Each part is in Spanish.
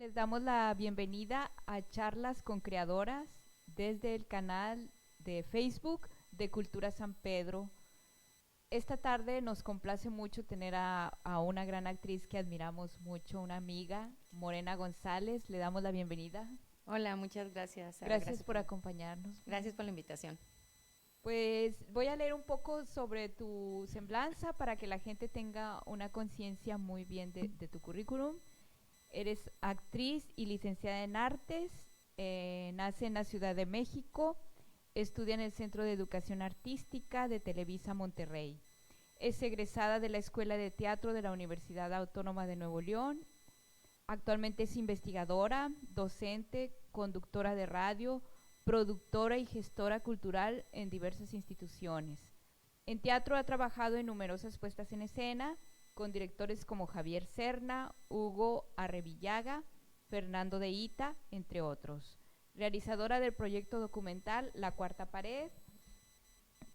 Les damos la bienvenida a Charlas con Creadoras desde el canal de Facebook de Cultura San Pedro. Esta tarde nos complace mucho tener a una gran actriz que admiramos mucho, una amiga, Morena González. Le damos la bienvenida. Hola, muchas gracias, Sara. Gracias por acompañarnos. Gracias por la invitación. Pues voy a leer un poco sobre tu semblanza para que la gente tenga una conciencia muy bien de tu currículum. Eres actriz y licenciada en artes, nace en la Ciudad de México, estudia en el Centro de Educación Artística de Televisa Monterrey. Es egresada de la Escuela de Teatro de la Universidad Autónoma de Nuevo León. Actualmente es investigadora, docente, conductora de radio, productora y gestora cultural en diversas instituciones. En teatro ha trabajado en numerosas puestas en escena, con directores como Javier Serna, Hugo Arrevillaga, Fernando de Ita, entre otros. Realizadora del proyecto documental La Cuarta Pared,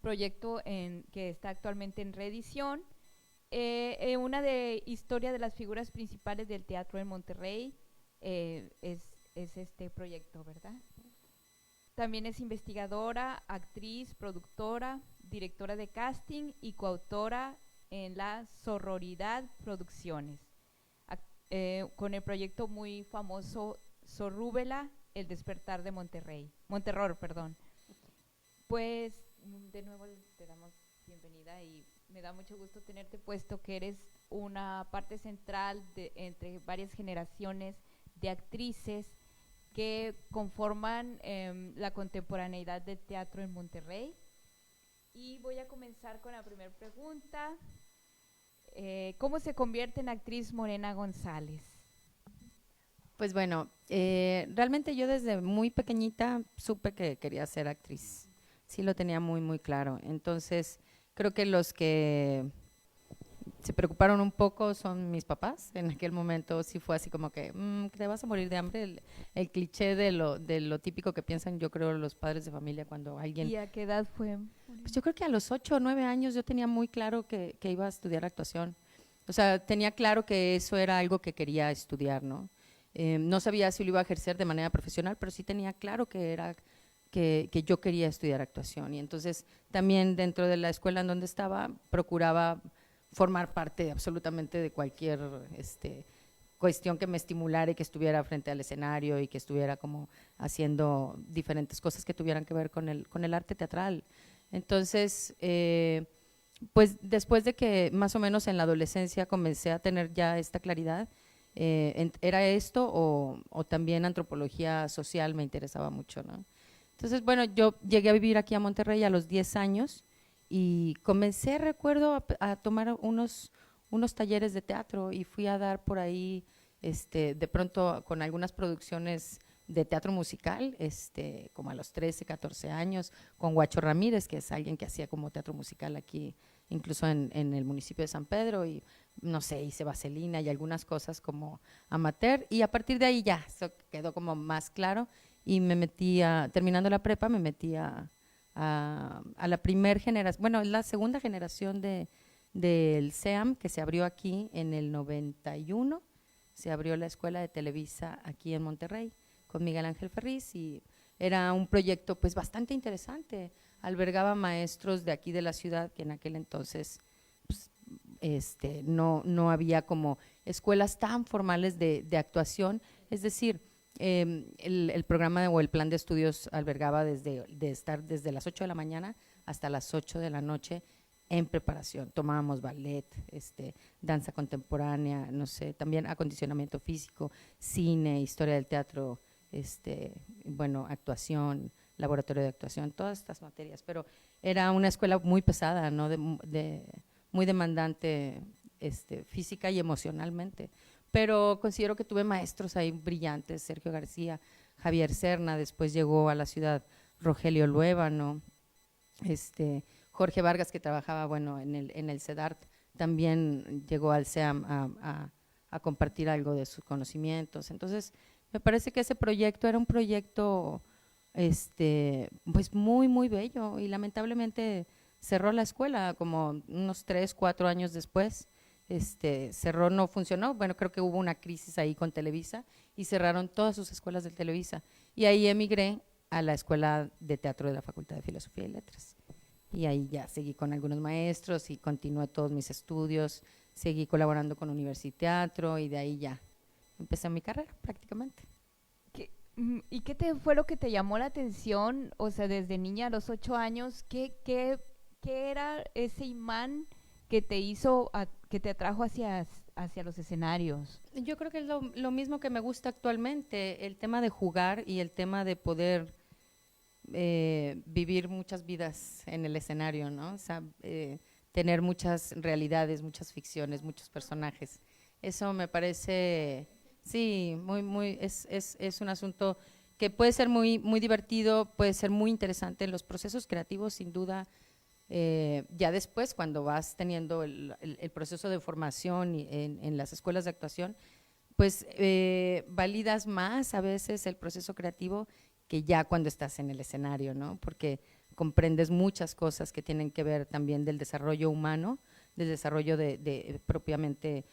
proyecto que está actualmente en reedición. Una de historia de las figuras principales del teatro en Monterrey es este proyecto, ¿verdad? También es investigadora, actriz, productora, directora de casting y coautora en la Sororidad Producciones, con el proyecto muy famoso Sorrúbela, El Despertar de Monterror, perdón. Pues de nuevo te damos bienvenida y me da mucho gusto tenerte, puesto que eres una parte central entre varias generaciones de actrices que conforman la contemporaneidad del teatro en Monterrey. Y voy a comenzar con la primera pregunta. ¿Cómo se convierte en actriz Morena González? Pues bueno, realmente yo desde muy pequeñita supe que quería ser actriz. Sí lo tenía muy, muy claro. Entonces, creo que los que se preocuparon un poco son mis papás. En aquel momento sí fue así como que te vas a morir de hambre. El cliché de lo típico que piensan, yo creo, los padres de familia cuando alguien… ¿Y a qué edad fue? Pues yo creo que a los 8 o 9 años yo tenía muy claro que iba a estudiar actuación. O sea, tenía claro que eso era algo que quería estudiar, ¿no? No sabía si lo iba a ejercer de manera profesional, pero sí tenía claro que yo quería estudiar actuación. Y entonces también dentro de la escuela en donde estaba procuraba formar parte absolutamente de cualquier cuestión que me estimulara y que estuviera frente al escenario y que estuviera como haciendo diferentes cosas que tuvieran que ver con el arte teatral. Entonces, pues después de que más o menos en la adolescencia comencé a tener ya esta claridad, era esto o también antropología social me interesaba mucho, ¿no? Entonces, bueno, yo llegué a vivir aquí a Monterrey a los 10 años y comencé, recuerdo, a tomar unos talleres de teatro y fui a dar por ahí, de pronto con algunas producciones de teatro musical, como a los 13, 14 años, con Guacho Ramírez, que es alguien que hacía como teatro musical aquí, incluso en el municipio de San Pedro, y no sé, hice vaselina y algunas cosas como amateur, y a partir de ahí ya, eso quedó como más claro, y me metí terminando la prepa, me metí a la primera generación, bueno, la segunda generación del CEAM, que se abrió aquí en el 91, se abrió la escuela de Televisa aquí en Monterrey, con Miguel Ángel Ferriz, y era un proyecto pues bastante interesante, albergaba maestros de aquí de la ciudad que en aquel entonces pues, no había como escuelas tan formales de actuación, es decir, el programa o el plan de estudios albergaba de estar desde las 8 de la mañana hasta las 8 de la noche en preparación. Tomábamos ballet, danza contemporánea, no sé, también acondicionamiento físico, cine, historia del teatro, bueno, actuación, laboratorio de actuación, todas estas materias, pero era una escuela muy pesada, ¿no? Muy demandante física y emocionalmente, pero considero que tuve maestros ahí brillantes, Sergio García, Javier Serna, después llegó a la ciudad Rogelio Luébano, Jorge Vargas, que trabajaba, bueno, en el CEDART, también llegó al CEAM a compartir algo de sus conocimientos. Entonces, me parece que ese proyecto era un proyecto pues muy, muy bello, y lamentablemente cerró la escuela como unos 3, 4 años después, cerró, no funcionó. Bueno, creo que hubo una crisis ahí con Televisa y cerraron todas sus escuelas de Televisa. Y ahí emigré a la Escuela de Teatro de la Facultad de Filosofía y Letras. Y ahí ya seguí con algunos maestros y continué todos mis estudios, seguí colaborando con Universiteatro y de ahí ya empecé mi carrera prácticamente. ¿Y qué te fue lo que te llamó la atención? O sea, desde niña a los 8 años, ¿qué era ese imán que te hizo, que te atrajo hacia los escenarios? Yo creo que es lo mismo que me gusta actualmente, el tema de jugar y el tema de poder vivir muchas vidas en el escenario, ¿no? O sea, tener muchas realidades, muchas ficciones, muchos personajes. Eso me parece, sí, es un asunto que puede ser muy divertido, puede ser muy interesante en los procesos creativos, sin duda. Ya después, cuando vas teniendo el proceso de formación en las escuelas de actuación, pues validas más a veces el proceso creativo que ya cuando estás en el escenario, ¿no? Porque comprendes muchas cosas que tienen que ver también del desarrollo humano, del desarrollo de propiamente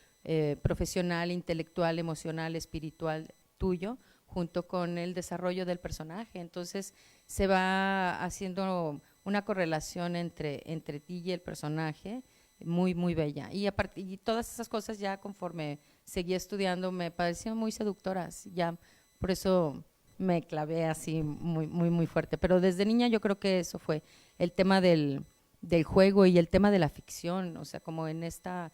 profesional, intelectual, emocional, espiritual tuyo, junto con el desarrollo del personaje. Entonces se va haciendo una correlación entre ti y el personaje muy bella. Y todas esas cosas ya conforme seguía estudiando me parecían muy seductoras, ya por eso me clavé así muy fuerte. Pero desde niña yo creo que eso fue el tema del juego y el tema de la ficción, o sea, como en esta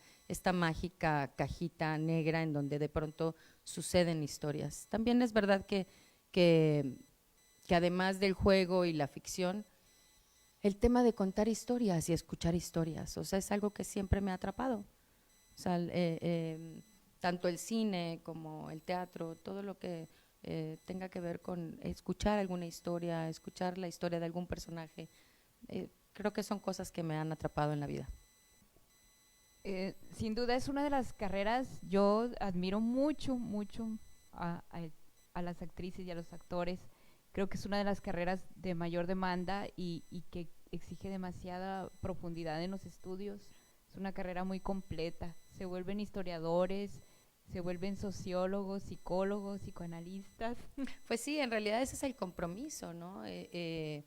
mágica cajita negra en donde de pronto suceden historias. También es verdad que además del juego y la ficción, el tema de contar historias y escuchar historias, o sea, es algo que siempre me ha atrapado. O sea, tanto el cine como el teatro, todo lo que tenga que ver con escuchar alguna historia, escuchar la historia de algún personaje, creo que son cosas que me han atrapado en la vida. Sin duda es una de las carreras, yo admiro mucho a las actrices y a los actores. Creo que es una de las carreras de mayor demanda y que exige demasiada profundidad en los estudios. Es una carrera muy completa. Se vuelven historiadores, se vuelven sociólogos, psicólogos, psicoanalistas. Pues sí, en realidad ese es el compromiso, ¿no? De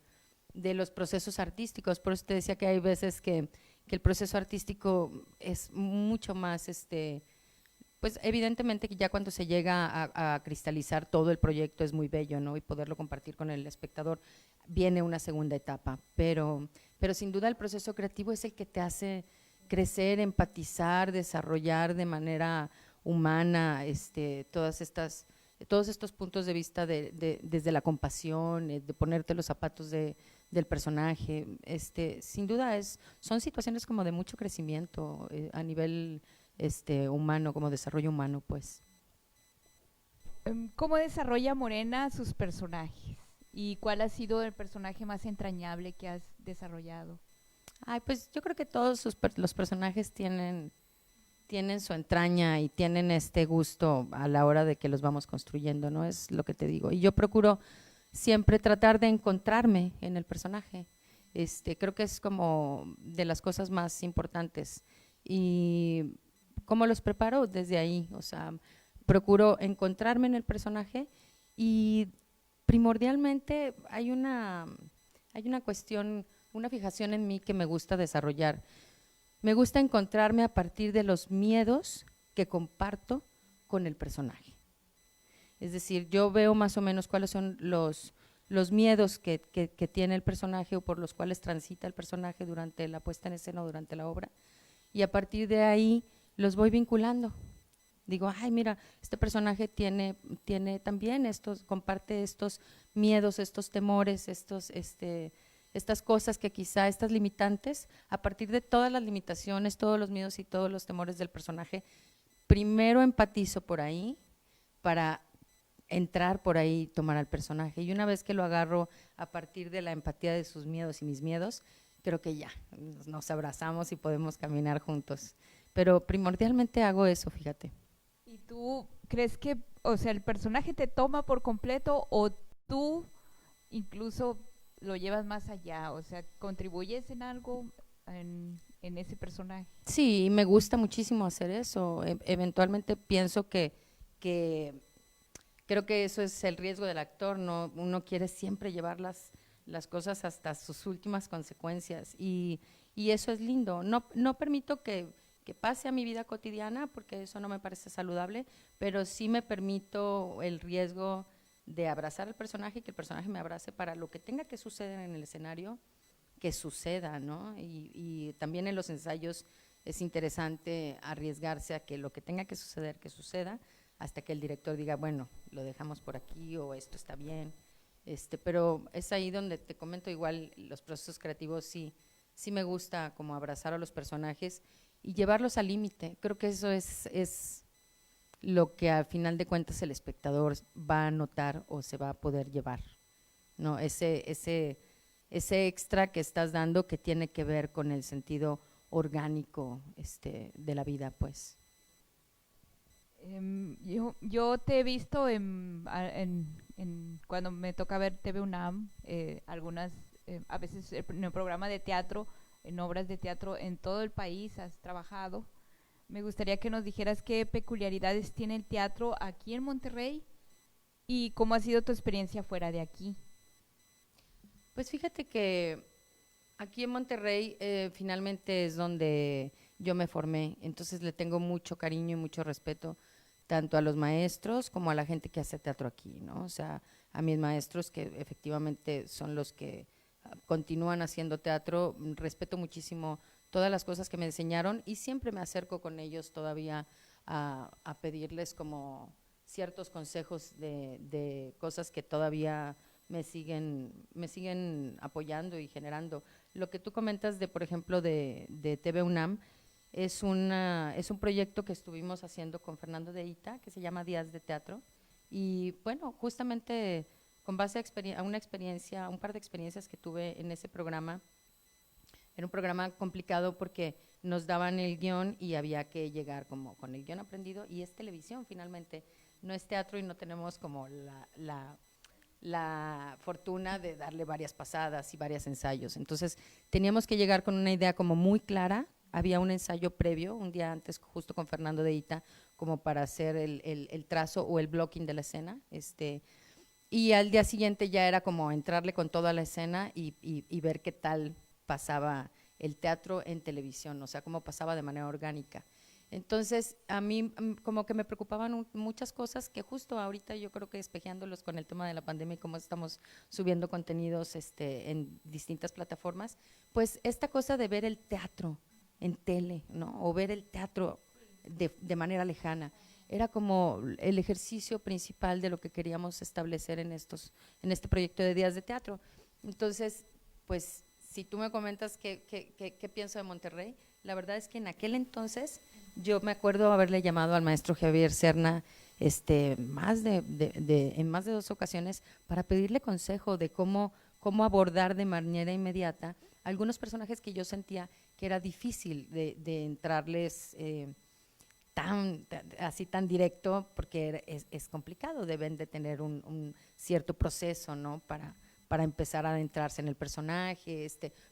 los procesos artísticos. Por eso te decía que hay veces que el proceso artístico es mucho más, pues evidentemente que ya cuando se llega a cristalizar todo el proyecto es muy bello, ¿no? Y poderlo compartir con el espectador, viene una segunda etapa, pero sin duda el proceso creativo es el que te hace crecer, empatizar, desarrollar de manera humana todos estos puntos de vista desde la compasión, de ponerte los zapatos del personaje. Sin duda son situaciones como de mucho crecimiento a nivel humano, como desarrollo humano, pues. ¿Cómo desarrolla Morena sus personajes? ¿Y cuál ha sido el personaje más entrañable que has desarrollado? Ay, pues yo creo que todos los personajes tienen su entraña y tienen este gusto a la hora de que los vamos construyendo, ¿no? Es lo que te digo. Y yo procuro siempre tratar de encontrarme en el personaje. Creo que es como de las cosas más importantes. Y ¿cómo los preparo? Desde ahí, o sea, procuro encontrarme en el personaje y primordialmente hay una cuestión, una fijación en mí que me gusta desarrollar. Me gusta encontrarme a partir de los miedos que comparto con el personaje. Es decir, yo veo más o menos cuáles son los miedos que tiene el personaje o por los cuales transita el personaje durante la puesta en escena o durante la obra, y a partir de ahí los voy vinculando. Digo, ay, mira, este personaje tiene también comparte estos miedos, estos temores, estas cosas que quizá, estas limitantes, a partir de todas las limitaciones, todos los miedos y todos los temores del personaje, primero empatizo por ahí para entrar por ahí, tomar al personaje. Y una vez que lo agarro a partir de la empatía de sus miedos y mis miedos, creo que ya nos abrazamos y podemos caminar juntos. Pero primordialmente hago eso, fíjate. ¿Y tú crees que, o sea, el personaje te toma por completo o tú incluso lo llevas más allá? O sea, ¿contribuyes en algo en en ese personaje. Sí, me gusta muchísimo hacer eso. Eventualmente pienso que creo que eso es el riesgo del actor, ¿no? Uno quiere siempre llevar las cosas hasta sus últimas consecuencias y eso es lindo. No permito que pase a mi vida cotidiana porque eso no me parece saludable, pero sí me permito el riesgo de abrazar al personaje y que el personaje me abrace para lo que tenga que suceder en el escenario, que suceda, ¿no? Y también en los ensayos es interesante arriesgarse a que lo que tenga que suceder, que suceda, hasta que el director diga, bueno, lo dejamos por aquí o esto está bien. Pero es ahí donde te comento, igual los procesos creativos sí me gusta como abrazar a los personajes y llevarlos al límite. Creo que eso es lo que al final de cuentas el espectador va a notar o se va a poder llevar, ¿no? Ese extra que estás dando que tiene que ver con el sentido orgánico de la vida, pues. Yo te he visto cuando me toca ver TV UNAM, algunas, a veces en el programa de teatro, en obras de teatro en todo el país has trabajado. Me gustaría que nos dijeras qué peculiaridades tiene el teatro aquí en Monterrey y cómo ha sido tu experiencia fuera de aquí. Pues fíjate que aquí en Monterrey finalmente es donde yo me formé, entonces le tengo mucho cariño y mucho respeto tanto a los maestros como a la gente que hace teatro aquí, ¿no? O sea, a mis maestros que efectivamente son los que continúan haciendo teatro, respeto muchísimo todas las cosas que me enseñaron y siempre me acerco con ellos todavía a pedirles como ciertos consejos de cosas que todavía me siguen apoyando y generando. Lo que tú comentas de, por ejemplo, de TV UNAM, es un proyecto que estuvimos haciendo con Fernando de Ita, que se llama Días de Teatro, y bueno, justamente con base a una experiencia, un par de experiencias que tuve en ese programa. Era un programa complicado porque nos daban el guión y había que llegar como con el guión aprendido y es televisión finalmente, no es teatro y no tenemos como la fortuna de darle varias pasadas y varios ensayos. Entonces teníamos que llegar con una idea como muy clara, había un ensayo previo, un día antes justo con Fernando de Ita, como para hacer el trazo o el blocking de la escena, y al día siguiente ya era como entrarle con toda la escena y ver qué tal pasaba el teatro en televisión, o sea, cómo pasaba de manera orgánica. Entonces, a mí como que me preocupaban muchas cosas que justo ahorita yo creo que espejeándolos con el tema de la pandemia y cómo estamos subiendo contenidos en distintas plataformas, pues esta cosa de ver el teatro en tele, ¿no? O ver el teatro de manera lejana era como el ejercicio principal de lo que queríamos establecer en este proyecto de Días de Teatro. Entonces, pues, si tú me comentas qué pienso de Monterrey, la verdad es que en aquel entonces yo me acuerdo haberle llamado al maestro Javier Serna en más de 2 ocasiones para pedirle consejo de cómo abordar de manera inmediata algunos personajes que yo sentía que era difícil de entrarles así tan directo, porque es complicado, deben de tener un cierto proceso, ¿no? Para empezar a adentrarse en el personaje,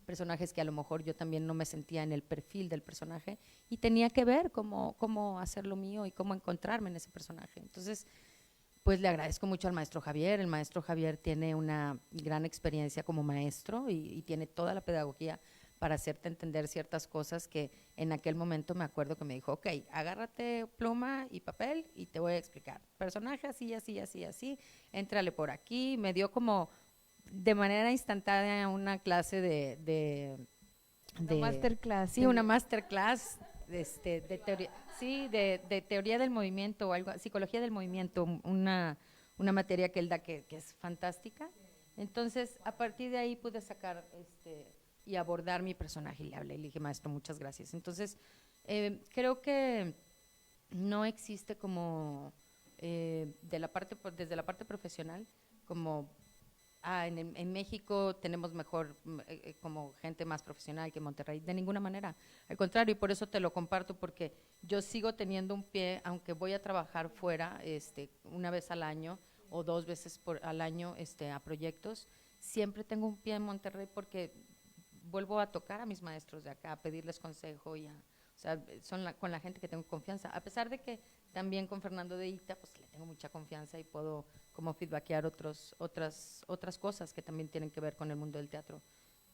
personajes que a lo mejor yo también no me sentía en el perfil del personaje y tenía que ver cómo hacer lo mío y cómo encontrarme en ese personaje. Entonces, pues le agradezco mucho al maestro Javier. El maestro Javier tiene una gran experiencia como maestro y tiene toda la pedagogía para hacerte entender ciertas cosas que en aquel momento me acuerdo que me dijo, ok, agárrate pluma y papel y te voy a explicar. Personaje así, así, así, así, éntrale por aquí. Me dio como de manera instantánea una clase Una masterclass. Sí, una masterclass de teoría, sí, de teoría del movimiento o algo, psicología del movimiento, una materia que él da que es fantástica. Entonces, a partir de ahí pude sacar y abordar mi personaje y le hablé, le dije, maestro, muchas gracias. Entonces, creo que no existe como desde la parte profesional, como en México tenemos mejor como gente más profesional que Monterrey, de ninguna manera, al contrario, y por eso te lo comparto, porque yo sigo teniendo un pie, aunque voy a trabajar fuera una vez al año o 2 veces al año a proyectos, siempre tengo un pie en Monterrey porque vuelvo a tocar a mis maestros de acá, a pedirles consejo y o sea, con la gente que tengo confianza, a pesar de que también con Fernando de Ita, pues le tengo mucha confianza y puedo como feedbackear otras cosas que también tienen que ver con el mundo del teatro.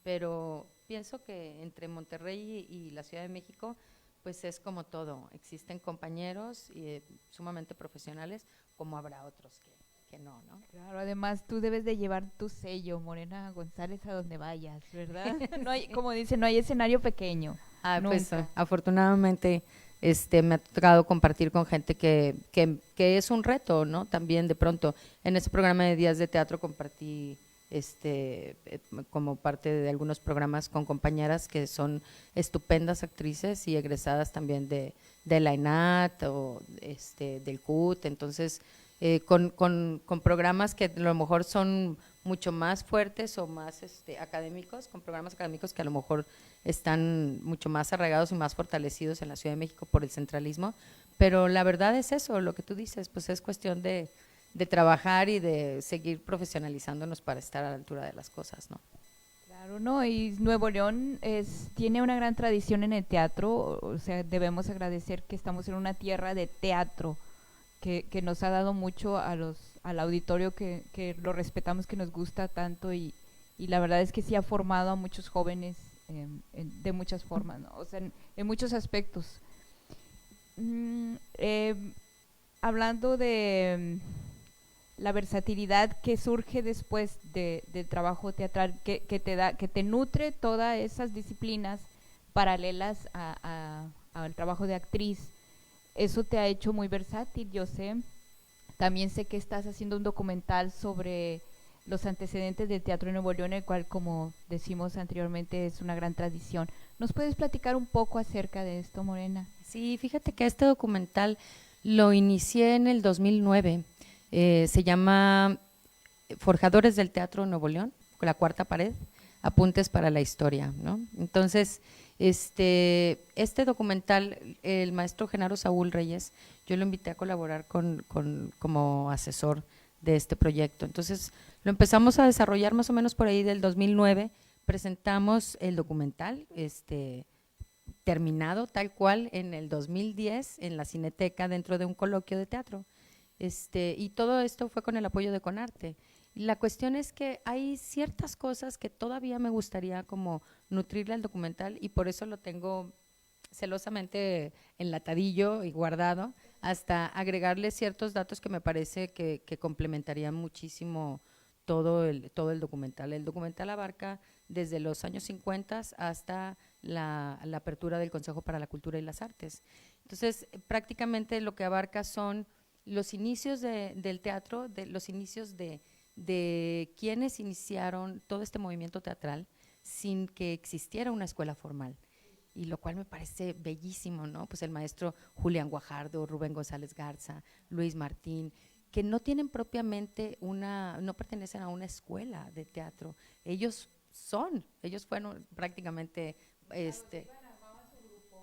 Pero pienso que entre Monterrey y la Ciudad de México, pues es como todo, existen compañeros sumamente profesionales, como habrá otros que no, ¿no? Claro, además tú debes de llevar tu sello, Morena González, a donde vayas, ¿verdad? No hay, como dicen, no hay escenario pequeño. Pues Nunca. afortunadamente me ha tocado compartir con gente que es un reto, ¿no? También de pronto, en ese programa de Días de Teatro compartí como parte de algunos programas con compañeras que son estupendas actrices y egresadas también de la ENAT o del CUT, entonces con programas que a lo mejor son mucho más fuertes o más académicos, con programas académicos que a lo mejor están mucho más arraigados y más fortalecidos en la Ciudad de México por el centralismo, pero la verdad es eso, lo que tú dices, pues es cuestión de trabajar y de seguir profesionalizándonos para estar a la altura de las cosas, ¿no? Claro, no, y Nuevo León tiene una gran tradición en el teatro, o sea, debemos agradecer que estamos en una tierra de teatro, que nos ha dado mucho al auditorio que lo respetamos, que nos gusta tanto y la verdad es que sí ha formado a muchos jóvenes de muchas formas, ¿no? O sea, en muchos aspectos. Mm, eh, Hablando de la versatilidad que surge después del trabajo teatral, que te nutre todas esas disciplinas paralelas al trabajo de actriz, eso te ha hecho muy versátil, yo sé. También sé que estás haciendo un documental sobre los antecedentes del teatro en Nuevo León, el cual, como decimos anteriormente, es una gran tradición. ¿Nos puedes platicar un poco acerca de esto, Morena? Sí, fíjate que este documental lo inicié en el 2009, se llama Forjadores del Teatro Nuevo León, La Cuarta Pared, apuntes para la historia, ¿no? Entonces, este documental, el maestro Genaro Saúl Reyes, yo lo invité a colaborar como asesor de este proyecto. Entonces, lo empezamos a desarrollar más o menos por ahí del 2009, presentamos el documental, terminado tal cual en el 2010 en la Cineteca dentro de un coloquio de teatro. Y todo esto fue con el apoyo de Conarte. La cuestión es que hay ciertas cosas que todavía me gustaría como nutrirle al documental y por eso lo tengo celosamente enlatadillo y guardado hasta agregarle ciertos datos que me parece que complementarían muchísimo todo el documental. El documental abarca desde los años 50 hasta la apertura del Consejo para la Cultura y las Artes. Entonces, prácticamente lo que abarca son los inicios del teatro, los inicios de quienes iniciaron todo este movimiento teatral sin que existiera una escuela formal, y lo cual me parece bellísimo, ¿no? Pues el maestro Julián Guajardo, Rubén González Garza, Luis Martín, que no tienen propiamente no pertenecen a una escuela de teatro, ellos fueron prácticamente,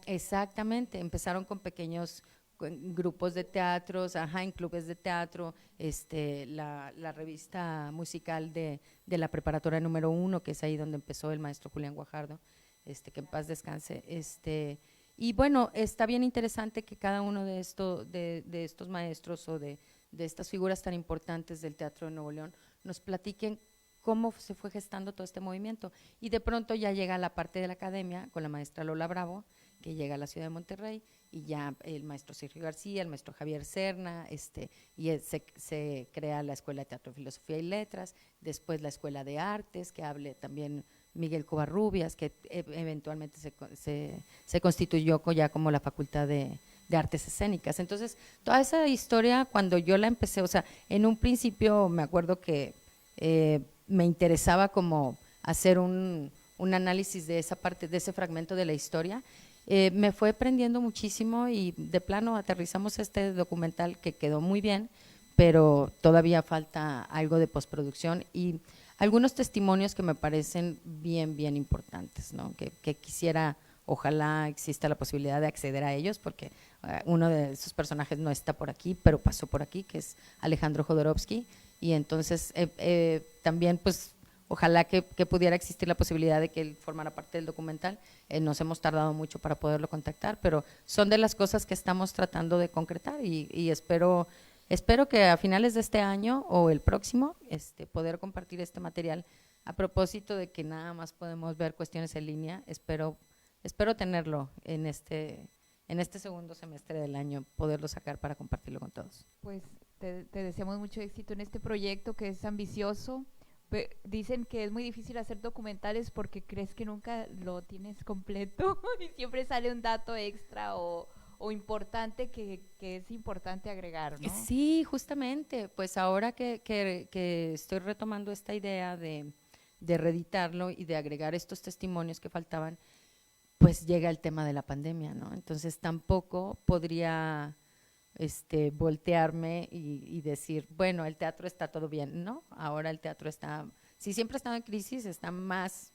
exactamente, empezaron con pequeños grupos de teatros, en clubes de teatro, la revista musical de la preparatoria número 1, que es ahí donde empezó el maestro Julián Guajardo, que en paz descanse, y bueno, está bien interesante que cada uno de estos maestros o de estas figuras tan importantes del teatro de Nuevo León nos platiquen cómo se fue gestando todo este movimiento, y de pronto ya llega la parte de la academia con la maestra Lola Bravo, que llega a la ciudad de Monterrey, y ya el maestro Sergio García, el maestro Javier Serna, y se crea la Escuela de Teatro, Filosofía y Letras, después la Escuela de Artes, que hable también Miguel Covarrubias, que eventualmente se constituyó ya como la Facultad de Artes Escénicas. Entonces, toda esa historia, cuando yo la empecé, o sea, en un principio me acuerdo que me interesaba como hacer un análisis de esa parte, de ese fragmento de la historia. Me fue prendiendo muchísimo y de plano aterrizamos este documental que quedó muy bien, pero todavía falta algo de postproducción y algunos testimonios que me parecen bien importantes, ¿no? Que quisiera, ojalá exista la posibilidad de acceder a ellos, porque uno de esos personajes no está por aquí, pero pasó por aquí, que es Alejandro Jodorowsky, y entonces también pues ojalá que pudiera existir la posibilidad de que él formara parte del documental. Nos hemos tardado mucho para poderlo contactar, pero son de las cosas que estamos tratando de concretar y espero que a finales de este año o el próximo poder compartir este material. A propósito de que nada más podemos ver cuestiones en línea, espero tenerlo en este segundo semestre del año, poderlo sacar para compartirlo con todos. Pues te deseamos mucho éxito en este proyecto que es ambicioso. Dicen que es muy difícil hacer documentales porque crees que nunca lo tienes completo y siempre sale un dato extra o importante que es importante agregar, ¿no? Sí, justamente, pues ahora que estoy retomando esta idea de reeditarlo y de agregar estos testimonios que faltaban, pues llega el tema de la pandemia, ¿no? Entonces tampoco podría voltearme y decir, bueno, el teatro está todo bien, ¿no? Ahora el teatro está, si siempre ha estado en crisis, está más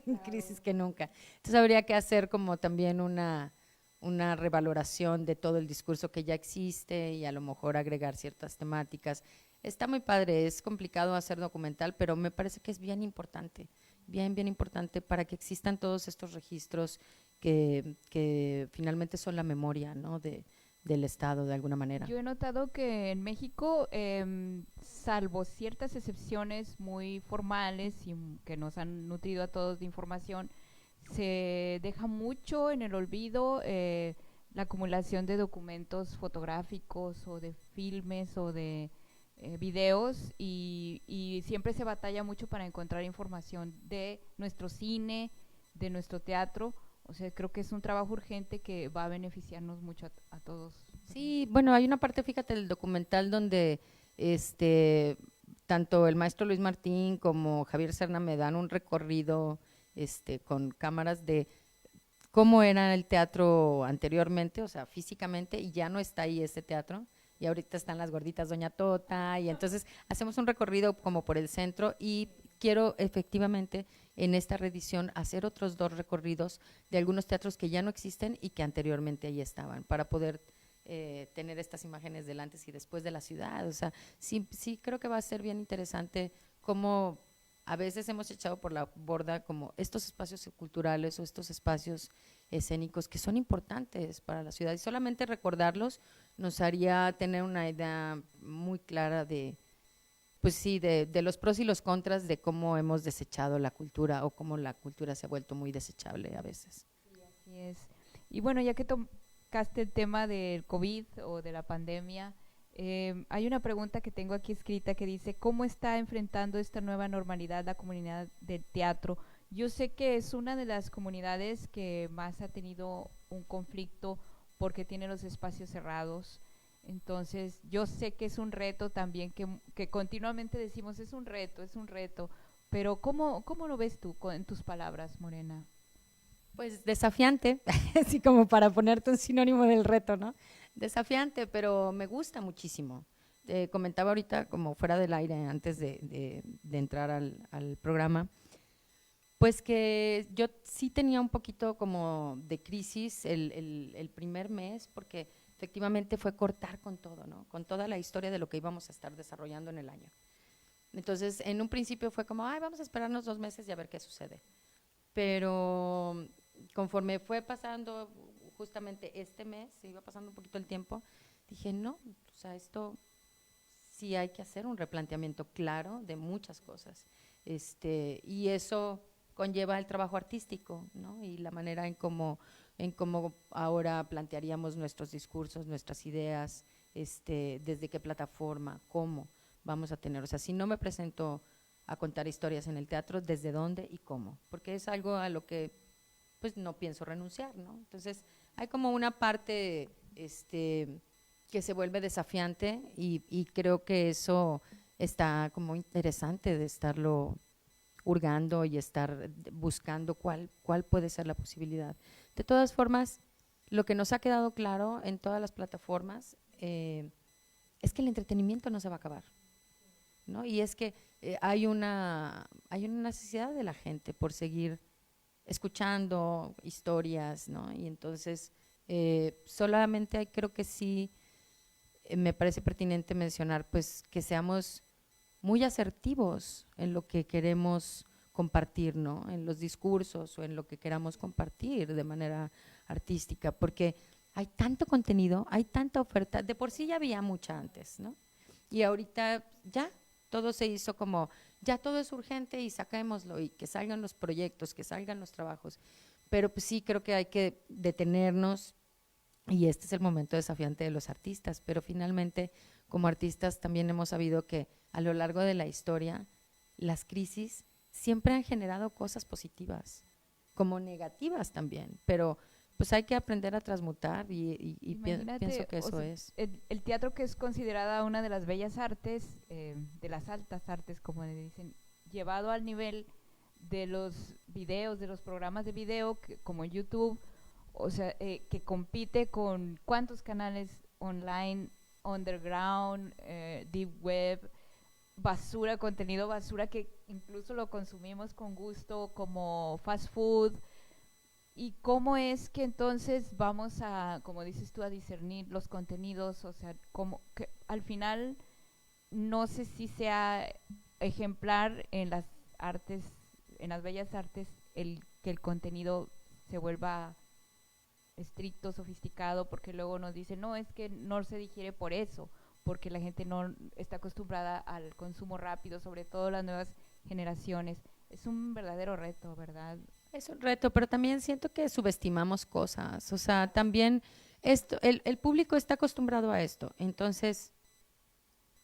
en crisis que nunca. Entonces habría que hacer como también una revaloración de todo el discurso que ya existe y a lo mejor agregar ciertas temáticas. Está muy padre, es complicado hacer documental, pero me parece que es bien importante, bien importante para que existan todos estos registros que finalmente son la memoria, ¿no? del Estado, de alguna manera. Yo he notado que en México, salvo ciertas excepciones muy formales y que nos han nutrido a todos de información, se deja mucho en el olvido la acumulación de documentos fotográficos o de filmes o de videos y siempre se batalla mucho para encontrar información de nuestro cine, de nuestro teatro. O sea, creo que es un trabajo urgente que va a beneficiarnos mucho a todos. Sí, bueno, hay una parte, fíjate, del documental donde tanto el maestro Luis Martín como Javier Serna me dan un recorrido con cámaras de cómo era el teatro anteriormente, o sea, físicamente, y ya no está ahí ese teatro, y ahorita están las gorditas Doña Tota, y entonces hacemos un recorrido como por el centro y quiero efectivamente en esta reedición hacer otros 2 recorridos de algunos teatros que ya no existen y que anteriormente ahí estaban, para poder tener estas imágenes del antes y después de la ciudad. O sea, sí creo que va a ser bien interesante cómo a veces hemos echado por la borda como estos espacios culturales o estos espacios escénicos que son importantes para la ciudad y solamente recordarlos nos haría tener una idea muy clara de, pues sí, de los pros y los contras de cómo hemos desechado la cultura o cómo la cultura se ha vuelto muy desechable a veces. Sí, así es. Y bueno, ya que tocaste el tema del COVID o de la pandemia, hay una pregunta que tengo aquí escrita que dice, ¿cómo está enfrentando esta nueva normalidad la comunidad del teatro? Yo sé que es una de las comunidades que más ha tenido un conflicto porque tiene los espacios cerrados. Entonces, yo sé que es un reto también, que continuamente decimos, es un reto, pero ¿cómo lo ves tú en tus palabras, Morena? Pues desafiante, así como para ponerte un sinónimo del reto, ¿no? Desafiante, pero me gusta muchísimo. Comentaba ahorita, como fuera del aire, antes de entrar al programa, pues que yo sí tenía un poquito como de crisis el primer mes, porque efectivamente fue cortar con todo, ¿no? Con toda la historia de lo que íbamos a estar desarrollando en el año. Entonces, en un principio fue como, ay, vamos a esperarnos 2 meses y a ver qué sucede. Pero conforme fue pasando justamente este mes, se iba pasando un poquito el tiempo, dije, no, o sea, esto sí hay que hacer un replanteamiento claro de muchas cosas. Y eso conlleva el trabajo artístico, ¿no? Y la manera en cómo ahora plantearíamos nuestros discursos, nuestras ideas, desde qué plataforma, cómo vamos a tener. O sea, si no me presento a contar historias en el teatro, desde dónde y cómo, porque es algo a lo que pues no pienso renunciar, ¿no? Entonces hay como una parte que se vuelve desafiante y creo que eso está como interesante de estarlo hurgando y estar buscando cuál puede ser la posibilidad. De todas formas, lo que nos ha quedado claro en todas las plataformas es que el entretenimiento no se va a acabar, ¿no? Y es que hay una necesidad de la gente por seguir escuchando historias, ¿no? Y entonces solamente creo que sí me parece pertinente mencionar pues que seamos muy asertivos en lo que queremos compartir, ¿no? En los discursos o en lo que queramos compartir de manera artística, porque hay tanto contenido, hay tanta oferta, de por sí ya había mucha antes, ¿no? Y ahorita ya todo se hizo como, ya todo es urgente y saquémoslo y que salgan los proyectos, que salgan los trabajos, pero pues sí creo que hay que detenernos y este es el momento desafiante de los artistas, pero finalmente como artistas también hemos sabido que a lo largo de la historia las crisis siempre han generado cosas positivas, como negativas también, pero pues hay que aprender a transmutar y pienso que eso es. El teatro, que es considerada una de las bellas artes, de las altas artes, como le dicen, llevado al nivel de los videos, de los programas de video, como YouTube, o sea, que compite con cuántos canales online, underground, deep web, basura, contenido basura que incluso lo consumimos con gusto como fast food. ¿Y cómo es que entonces vamos a, como dices tú, a discernir los contenidos? O sea, como que al final no sé si sea ejemplar en las artes, en las bellas artes, el que el contenido se vuelva estricto, sofisticado, porque luego nos dicen, no, es que no se digiere por eso, porque la gente no está acostumbrada al consumo rápido, sobre todo las nuevas generaciones. Es un verdadero reto, ¿verdad? Es un reto, pero también siento que subestimamos cosas, o sea, también esto, el público está acostumbrado a esto, entonces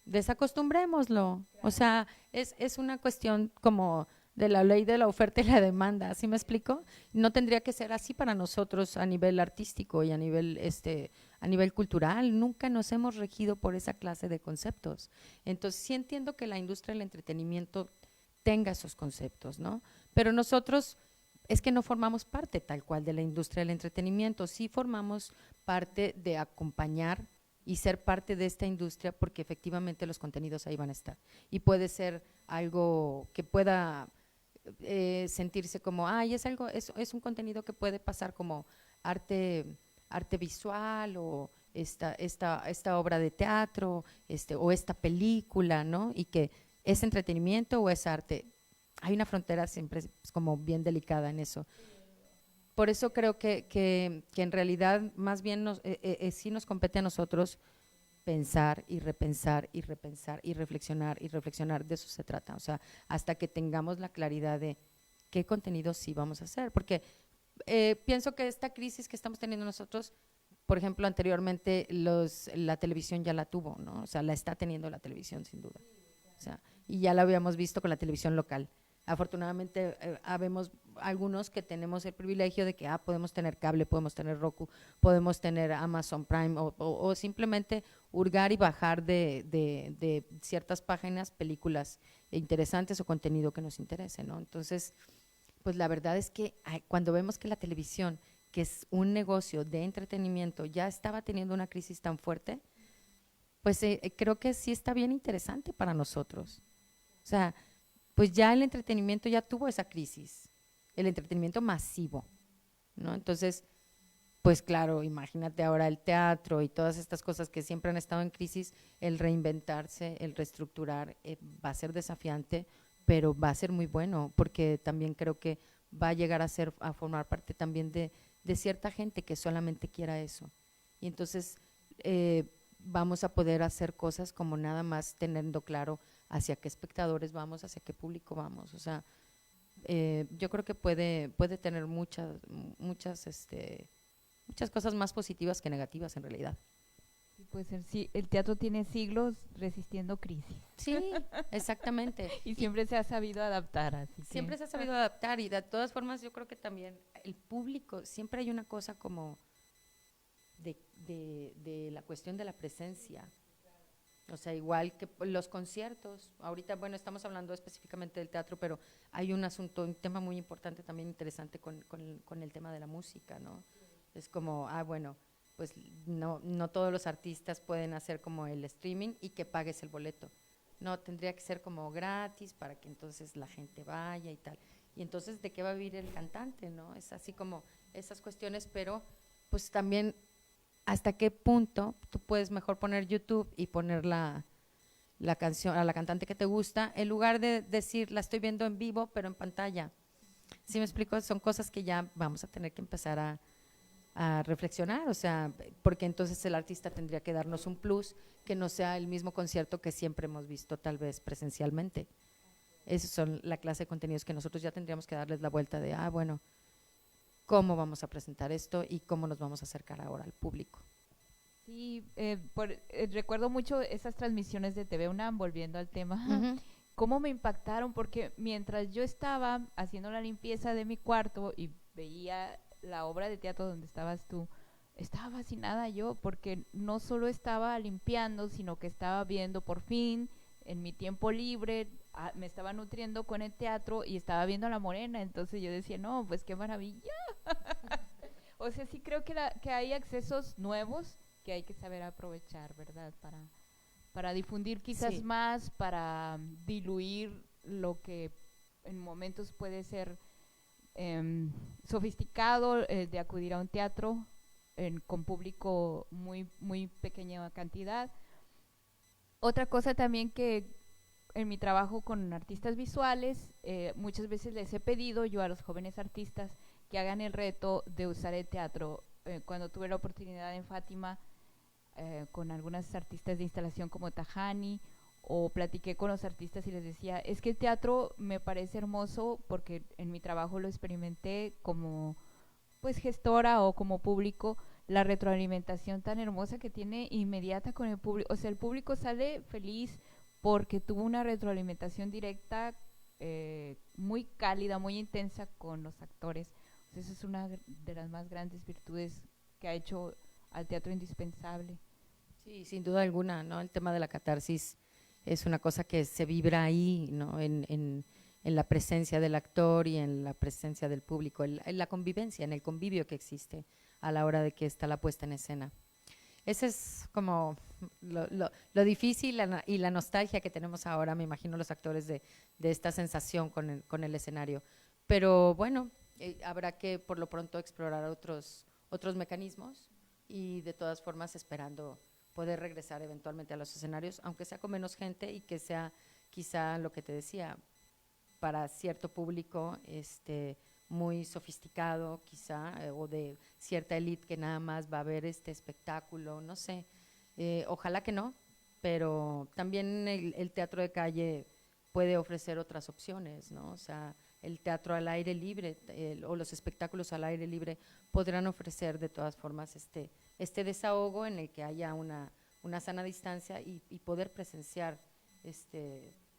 desacostumbrémoslo, o sea, es una cuestión como de la ley de la oferta y la demanda, ¿sí me explico? No tendría que ser así para nosotros a nivel artístico y a nivel cultural, nunca nos hemos regido por esa clase de conceptos. Entonces sí entiendo que la industria del entretenimiento tenga esos conceptos, ¿no? Pero nosotros es que no formamos parte tal cual de la industria del entretenimiento, sí formamos parte de acompañar y ser parte de esta industria porque efectivamente los contenidos ahí van a estar. Y puede ser algo que pueda sentirse como, ay, es algo, es un contenido que puede pasar como arte visual o esta obra de teatro, o esta película, ¿no? Y que es entretenimiento o es arte. Hay una frontera siempre como bien delicada en eso. Por eso creo que en realidad más bien sí nos compete a nosotros pensar y repensar y repensar y reflexionar, de eso se trata, o sea, hasta que tengamos la claridad de qué contenido sí vamos a hacer, porque pienso que esta crisis que estamos teniendo nosotros, por ejemplo, anteriormente la televisión ya la tuvo, ¿no? O sea, la está teniendo la televisión sin duda, o sea, y ya la habíamos visto con la televisión local. Afortunadamente, habemos algunos que tenemos el privilegio de que podemos tener cable, podemos tener Roku, podemos tener Amazon Prime o simplemente hurgar y bajar de ciertas páginas películas interesantes o contenido que nos interese, ¿no? Entonces, pues la verdad es que cuando vemos que la televisión, que es un negocio de entretenimiento, ya estaba teniendo una crisis tan fuerte, pues creo que sí está bien interesante para nosotros. O sea, pues ya el entretenimiento ya tuvo esa crisis, el entretenimiento masivo, ¿no? Entonces, pues claro, imagínate ahora el teatro y todas estas cosas que siempre han estado en crisis, el reinventarse, el reestructurar, va a ser desafiante, pero va a ser muy bueno, porque también creo que va a llegar a formar parte también de cierta gente que solamente quiera eso. Y entonces vamos a poder hacer cosas como nada más teniendo claro hacia qué espectadores vamos, hacia qué público vamos. O sea, yo creo que puede tener muchas cosas más positivas que negativas en realidad. Sí, puede ser, sí, el teatro tiene siglos resistiendo crisis. Sí, exactamente. Y siempre se ha sabido adaptar, así Siempre se ha sabido adaptar y de todas formas yo creo que también el público, siempre hay una cosa como de la cuestión de la presencia. O sea, igual que los conciertos, ahorita, bueno, estamos hablando específicamente del teatro, pero hay un asunto, un tema muy importante también interesante con el tema de la música, ¿no? Es como, bueno, pues no todos los artistas pueden hacer como el streaming y que pagues el boleto. No, tendría que ser como gratis para que entonces la gente vaya y tal. Y entonces, ¿de qué va a vivir el cantante, no? Es así como esas cuestiones, pero pues también hasta qué punto tú puedes mejor poner YouTube y poner la la canción, a la cantante que te gusta, en lugar de decir la estoy viendo en vivo, pero en pantalla. ¿Sí me explico? Son cosas que ya vamos a tener que empezar a reflexionar, o sea, porque entonces el artista tendría que darnos un plus que no sea el mismo concierto que siempre hemos visto tal vez presencialmente. Esos son la clase de contenidos que nosotros ya tendríamos que darles la vuelta de, bueno, ¿cómo vamos a presentar esto y cómo nos vamos a acercar ahora al público? Sí, recuerdo mucho esas transmisiones de TV UNAM, volviendo al tema, cómo me impactaron, porque mientras yo estaba haciendo la limpieza de mi cuarto y veía la obra de teatro donde estabas tú, estaba fascinada yo, porque no solo estaba limpiando, sino que estaba viendo por fin, en mi tiempo libre, me estaba nutriendo con el teatro y estaba viendo a La Morena, entonces yo decía, no, pues qué maravilla. O sea, sí creo que hay accesos nuevos que hay que saber aprovechar, ¿verdad? Para difundir quizás Sí. más, para diluir lo que en momentos puede ser sofisticado, de acudir a un teatro con público muy, muy pequeña cantidad. Otra cosa también que en mi trabajo con artistas visuales, muchas veces les he pedido yo a los jóvenes artistas que hagan el reto de usar el teatro. Cuando tuve la oportunidad en Fátima, con algunas artistas de instalación como Tajani, o platiqué con los artistas y les decía, es que el teatro me parece hermoso porque en mi trabajo lo experimenté como pues gestora o como público, la retroalimentación tan hermosa que tiene inmediata con el público. O sea, el público sale feliz porque tuvo una retroalimentación directa, muy cálida, muy intensa con los actores. O sea, esa es una de las más grandes virtudes que ha hecho al teatro indispensable. Sí, sin duda alguna, ¿no? El tema de la catarsis es una cosa que se vibra ahí, ¿no? En la presencia del actor y en la presencia del público, en la convivencia, en el convivio que existe a la hora de que está la puesta en escena. Ese es como lo difícil y la nostalgia que tenemos ahora, me imagino los actores de esta sensación con el escenario. Pero bueno, habrá que por lo pronto explorar otros mecanismos y de todas formas esperando poder regresar eventualmente a los escenarios, aunque sea con menos gente y que sea quizá lo que te decía, para cierto público muy sofisticado quizá, o de cierta élite que nada más va a ver este espectáculo, no sé, ojalá que no, pero también el teatro de calle puede ofrecer otras opciones, ¿no? O sea, el teatro al aire libre o los espectáculos al aire libre podrán ofrecer de todas formas este desahogo en el que haya una sana distancia y poder presenciar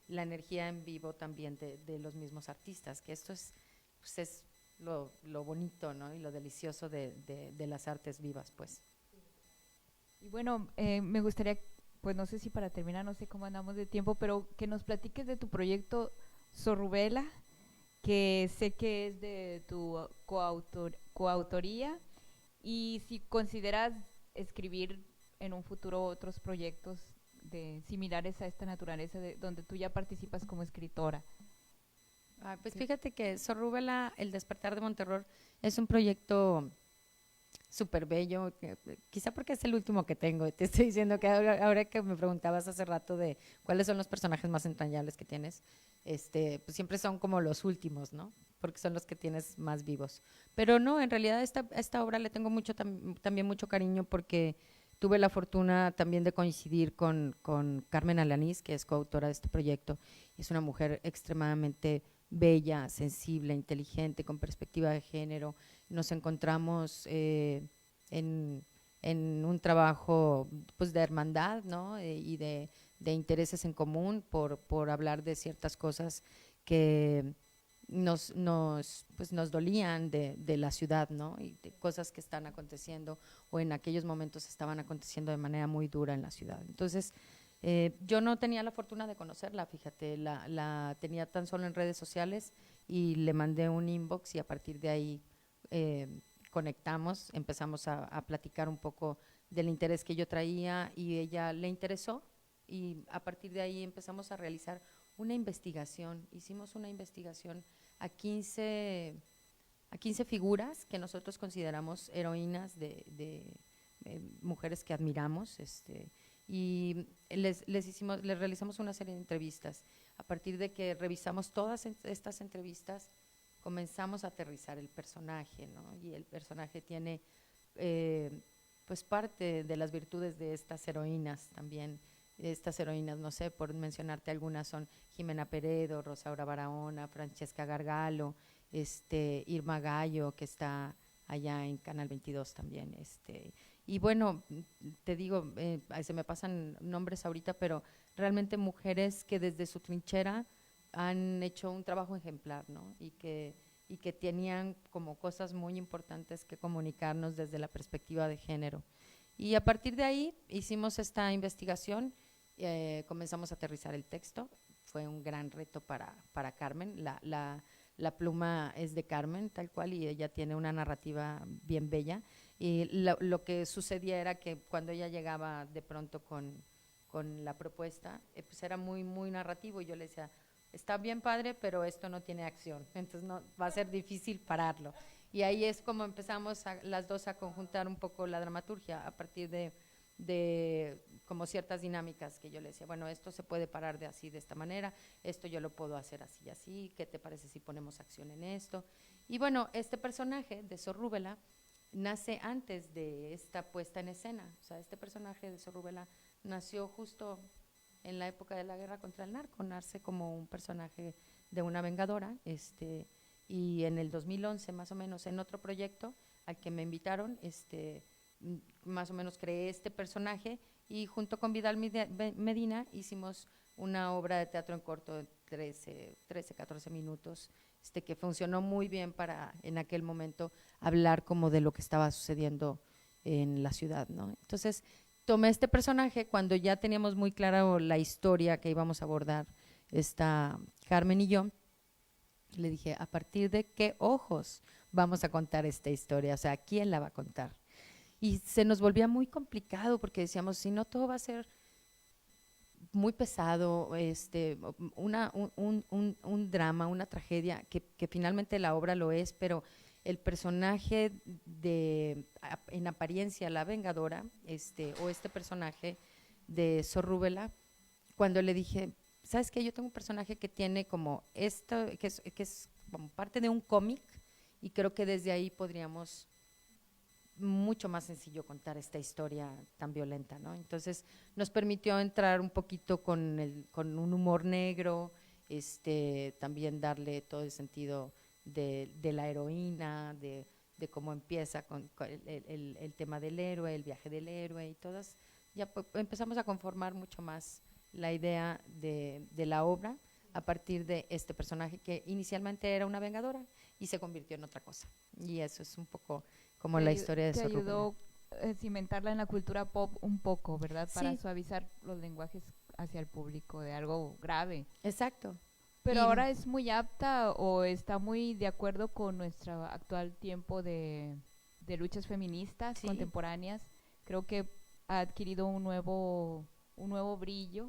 la energía en vivo también de los mismos artistas, que esto pues es lo bonito, ¿no? Y lo delicioso de las artes vivas, pues. Y bueno, me gustaría, pues no sé si para terminar, no sé cómo andamos de tiempo, pero que nos platiques de tu proyecto Sorrubela, que sé que es de tu coautoría, y si consideras escribir en un futuro otros proyectos similares a esta naturaleza, donde tú ya participas como escritora. Pues fíjate que Sorrúbela, El despertar de Monterror, es un proyecto súper bello, quizá porque es el último que tengo. Te estoy diciendo que ahora que me preguntabas hace rato de cuáles son los personajes más entrañables que tienes, pues siempre son como los últimos, ¿no? Porque son los que tienes más vivos. Pero no, en realidad esta obra le tengo también mucho cariño porque tuve la fortuna también de coincidir con Carmen Alanís, que es coautora de este proyecto. Es una mujer extremadamente bella, sensible, inteligente, con perspectiva de género. Nos encontramos en un trabajo pues de hermandad, ¿no? Y de intereses en común por hablar de ciertas cosas que pues nos dolían de la ciudad, ¿no? Y de cosas que están aconteciendo o en aquellos momentos estaban aconteciendo de manera muy dura en la ciudad. Entonces, yo no tenía la fortuna de conocerla, fíjate, la tenía tan solo en redes sociales y le mandé un inbox y a partir de ahí conectamos, empezamos a platicar un poco del interés que yo traía y ella le interesó y a partir de ahí empezamos a realizar una investigación. Hicimos una investigación a 15 figuras que nosotros consideramos heroínas de mujeres que admiramos, y les realizamos una serie de entrevistas. A partir de que revisamos todas estas entrevistas, comenzamos a aterrizar el personaje, ¿no? Y el personaje tiene pues parte de las virtudes de estas heroínas también. Estas heroínas, no sé, por mencionarte algunas, son Jimena Peredo, Rosaura Barahona, Francesca Gargalo, Irma Gallo, que está allá en Canal 22 también. Y bueno, te digo, se me pasan nombres ahorita, pero realmente mujeres que desde su trinchera han hecho un trabajo ejemplar, ¿no? Y que tenían como cosas muy importantes que comunicarnos desde la perspectiva de género. Y a partir de ahí hicimos esta investigación, comenzamos a aterrizar el texto, fue un gran reto para Carmen, la pluma es de Carmen tal cual y ella tiene una narrativa bien bella y lo que sucedía era que cuando ella llegaba de pronto con la propuesta, pues era muy, muy narrativo y yo le decía, está bien padre, pero esto no tiene acción, entonces no, va a ser difícil pararlo. Y ahí es como empezamos las dos a conjuntar un poco la dramaturgia a partir de como ciertas dinámicas que yo le decía, bueno, esto se puede parar de así, de esta manera, esto yo lo puedo hacer así y así, ¿qué te parece si ponemos acción en esto? Y bueno, este personaje de Sor Rúbela nace antes de esta puesta en escena, o sea, este personaje de Sor Rúbela nació justo en la época de la guerra contra el narco, nace como un personaje de una vengadora, y en el 2011 más o menos en otro proyecto al que me invitaron, más o menos creé este personaje y junto con Vidal Medina hicimos una obra de teatro en corto de 14 minutos, que funcionó muy bien para en aquel momento hablar como de lo que estaba sucediendo en la ciudad, ¿no? Entonces tomé este personaje cuando ya teníamos muy clara la historia que íbamos a abordar Carmen y yo, le dije, ¿a partir de qué ojos vamos a contar esta historia? O sea, ¿quién la va a contar? Y se nos volvía muy complicado porque decíamos, si no, todo va a ser muy pesado, un drama, una tragedia, que finalmente la obra lo es, pero el personaje en apariencia la vengadora, o este personaje de Sor Rúbela, cuando le dije, ¿sabes qué? Yo tengo un personaje que tiene como esto, que es como parte de un cómic y creo que desde ahí podríamos mucho más sencillo contar esta historia tan violenta, ¿no? Entonces nos permitió entrar un poquito con un humor negro, también darle todo el sentido de la heroína, de cómo empieza con el tema del héroe, el viaje del héroe y todas, ya empezamos a conformar mucho más la idea de la obra a partir de este personaje que inicialmente era una vengadora y se convirtió en otra cosa. Y eso es un poco como la historia de Sor Rúbela. Te ayudó a cimentarla en la cultura pop un poco, ¿verdad? Para Sí. suavizar los lenguajes hacia el público de algo grave. Exacto. Pero ahora es muy apta o está muy de acuerdo con nuestro actual tiempo de luchas feministas Sí. contemporáneas. Creo que ha adquirido un nuevo brillo.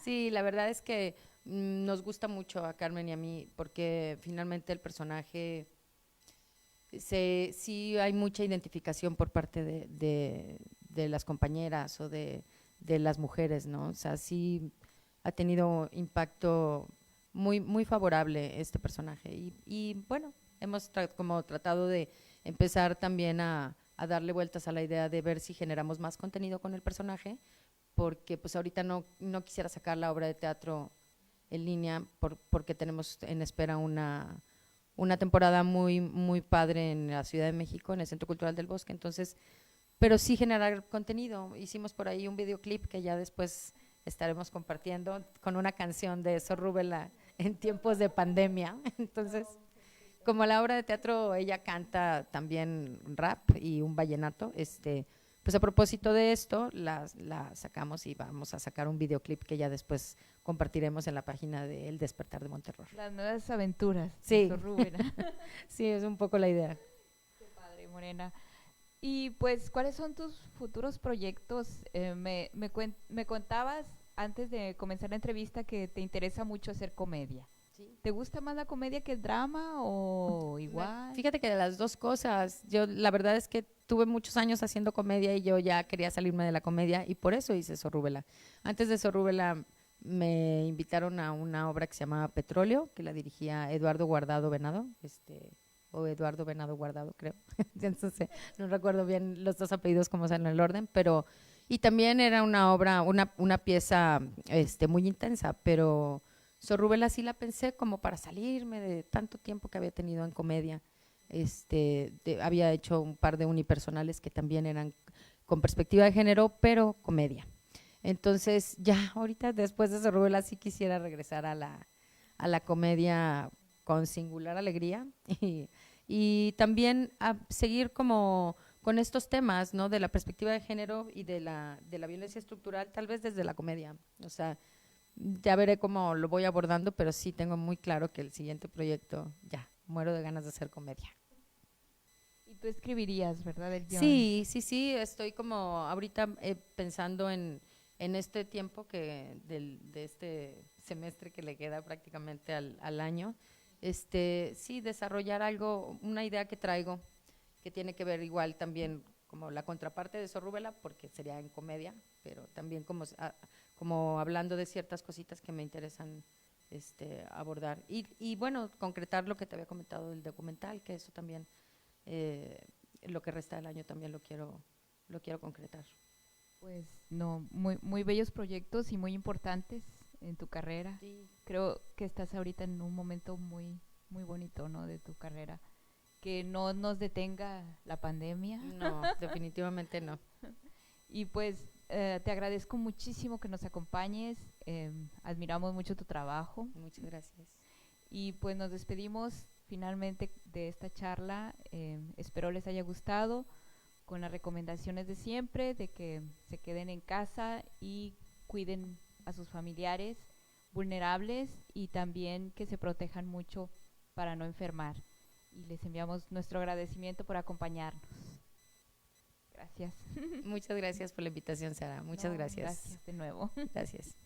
Sí, la verdad es que nos gusta mucho a Carmen y a mí porque finalmente el personaje sí hay mucha identificación por parte de las compañeras o de las mujeres, ¿no? O sea, sí ha tenido impacto muy, muy favorable este personaje y bueno, hemos como tratado de empezar también a darle vueltas a la idea de ver si generamos más contenido con el personaje, porque pues ahorita no quisiera sacar la obra de teatro en línea porque tenemos en espera una temporada muy, muy padre en la Ciudad de México, en el Centro Cultural del Bosque, entonces, pero sí generar contenido. Hicimos por ahí un videoclip que ya después estaremos compartiendo con una canción de Sor Rúbela en tiempos de pandemia, entonces, como la obra de teatro, ella canta también rap y un vallenato, pues a propósito de esto, la sacamos y vamos a sacar un videoclip que ya después compartiremos en la página de El Despertar de Monterror. Las nuevas aventuras Sí. de Sor Rúbela. Sí, es un poco la idea. Qué padre, Morena. Y pues, ¿cuáles son tus futuros proyectos? Me contabas antes de comenzar la entrevista que te interesa mucho hacer comedia. Sí. ¿Te gusta más la comedia que el drama o igual? Fíjate que de las dos cosas, yo la verdad es que tuve muchos años haciendo comedia y yo ya quería salirme de la comedia y por eso hice Zorrúbela. Antes de Zorrúbela me invitaron a una obra que se llamaba Petróleo, que la dirigía Eduardo Guardado Venado, o Eduardo Venado Guardado, creo. Entonces, no recuerdo bien los dos apellidos como salen en el orden, pero y también era una obra, una pieza muy intensa, pero Zorrúbela sí la pensé como para salirme de tanto tiempo que había tenido en comedia. Había hecho un par de unipersonales que también eran con perspectiva de género, pero comedia. Entonces, ya ahorita después de Zorrúbela sí quisiera regresar a la comedia con singular alegría y también a seguir como con estos temas, ¿no? De la perspectiva de género y de la violencia estructural, tal vez desde la comedia. O sea, ya veré cómo lo voy abordando, pero sí tengo muy claro que el siguiente proyecto, ya, muero de ganas de hacer comedia. Y tú escribirías, ¿verdad? El guión. Sí, estoy como ahorita pensando en este tiempo de este semestre que le queda prácticamente al año, sí, desarrollar algo, una idea que traigo, que tiene que ver igual también como la contraparte de Zorrúbela, porque sería en comedia, pero también como hablando de ciertas cositas que me interesan abordar. Y bueno, concretar lo que te había comentado del documental, que eso también, lo que resta del año también lo quiero concretar. Pues no, muy, muy bellos proyectos y muy importantes en tu carrera. Sí. Creo que estás ahorita en un momento muy, muy bonito, ¿no? De tu carrera. Que no nos detenga la pandemia. No, definitivamente no. Y pues te agradezco muchísimo que nos acompañes. Admiramos mucho tu trabajo. Muchas gracias. Y pues nos despedimos finalmente de esta charla. Espero les haya gustado, con las recomendaciones de siempre, de que se queden en casa y cuiden a sus familiares vulnerables y también que se protejan mucho para no enfermar. Y les enviamos nuestro agradecimiento por acompañarnos. Gracias. Muchas gracias por la invitación, Sara. Muchas gracias. Gracias de nuevo. Gracias.